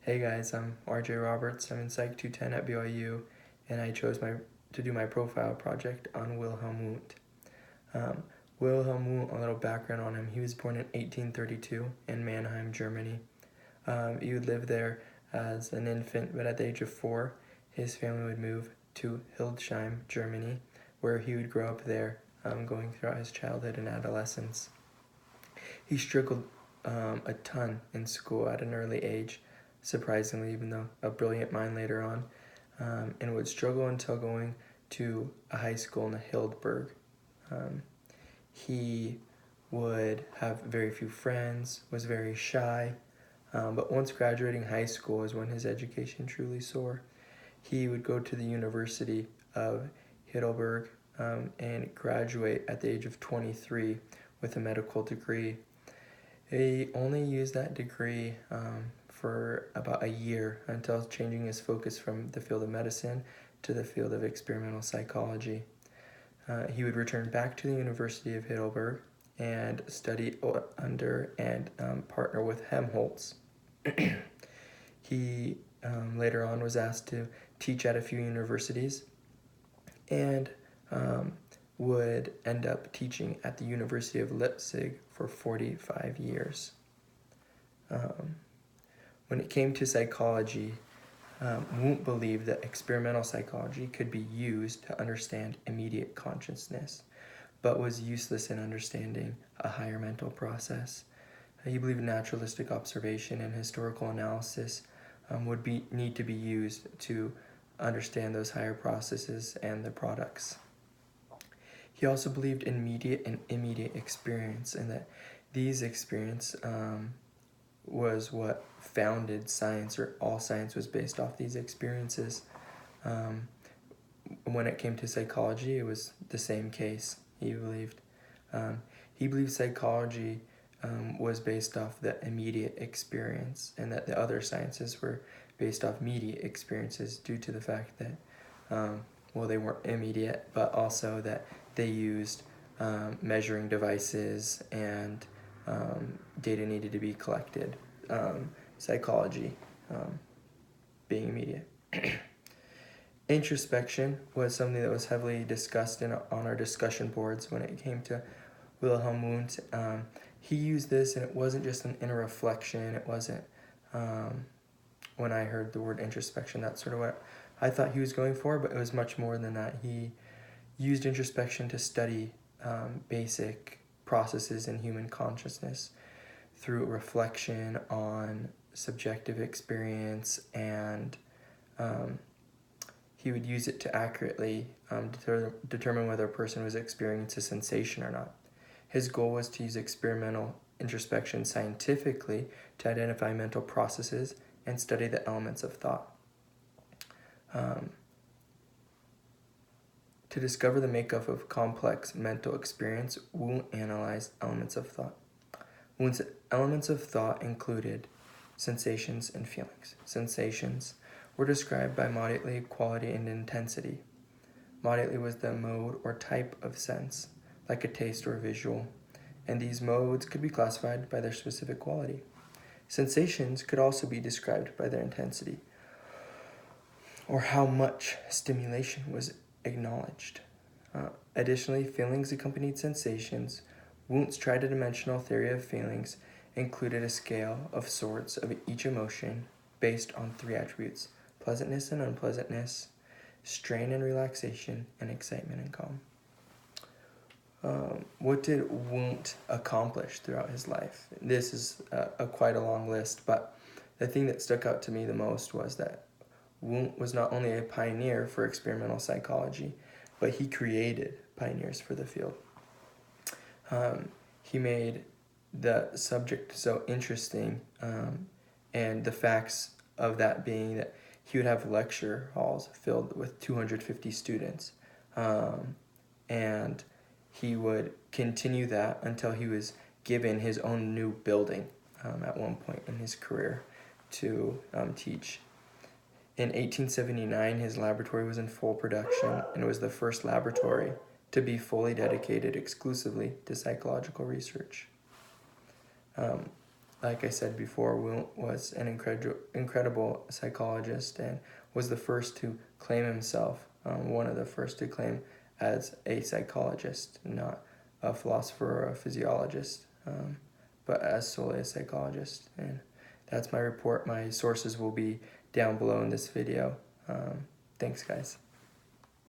Hey guys, I'm RJ Roberts. I'm in Psych 210 at BYU, and I chose to do my profile project on Wilhelm Wundt. Um, Wilhelm Wundt, a little background on him. He was born in 1832 in Mannheim, Germany. He would live there as an infant, but at the age of 4, his family would move to Hildesheim, Germany, where he would grow up there, going throughout his childhood and adolescence. He struggled a ton in school at an early age, surprisingly, even though a brilliant mind later on, and would struggle until going to a high school in Hildburg. He would have very few friends, was very shy, but once graduating high school is when his education truly soared. He would go to the University of Heidelberg and graduate at the age of 23 with a medical degree. He only used that degree for about a year until changing his focus from the field of medicine to the field of experimental psychology. He would return back to the University of Heidelberg and study under and partner with Helmholtz. He later on was asked to teach at a few universities and would end up teaching at the University of Leipzig for 45 years. When it came to psychology, Wundt believed that experimental psychology could be used to understand immediate consciousness, but was useless in understanding a higher mental process. He believed naturalistic observation and historical analysis would need to be used to understand those higher processes and the products. He also believed in immediate and immediate experience, and that these experience was what founded science, or all science was based off these experiences. When it came to psychology, it was the same case, he believed. He believed psychology was based off the immediate experience, and that the other sciences were based off mediate experiences due to the fact that, they weren't immediate, but also that they used measuring devices and data needed to be collected. Psychology being immediate. Introspection was something that was heavily discussed on our discussion boards when it came to Wilhelm Wundt. He used this, and it wasn't just an inner reflection. It wasn't, when I heard the word introspection, that's sort of what I thought he was going for, but it was much more than that. He used introspection to study basic processes in human consciousness through reflection on subjective experience, and he would use it to accurately determine whether a person was experiencing a sensation or not. His goal was to use experimental introspection scientifically to identify mental processes and study the elements of thought. To discover the makeup of complex mental experience, Wundt analyzed elements of thought. Wundt's elements of thought included sensations and feelings. Sensations were described by moderately, quality, and intensity. Moderately was the mode or type of sense, like a taste or a visual, and these modes could be classified by their specific quality. Sensations could also be described by their intensity, or how much stimulation was acknowledged. Additionally, feelings accompanied sensations. Wundt's tridimensional theory of feelings included a scale of sorts of each emotion based on 3 attributes: pleasantness and unpleasantness, strain and relaxation, and excitement and calm. What did Wundt accomplish throughout his life? This is quite a long list, but the thing that stuck out to me the most was that Wundt was not only a pioneer for experimental psychology, but he created pioneers for the field. He made the subject so interesting, and the facts of that being that he would have lecture halls filled with 250 students, and he would continue that until he was given his own new building at one point in his career to teach. In 1879, his laboratory was in full production, and it was the first laboratory to be fully dedicated exclusively to psychological research. like I said before, Wundt was an incredible psychologist and was the first to claim himself, one of the first to claim as a psychologist, not a philosopher or a physiologist, but as solely a psychologist. And that's my report. My sources will be down below in this video. Thanks, guys.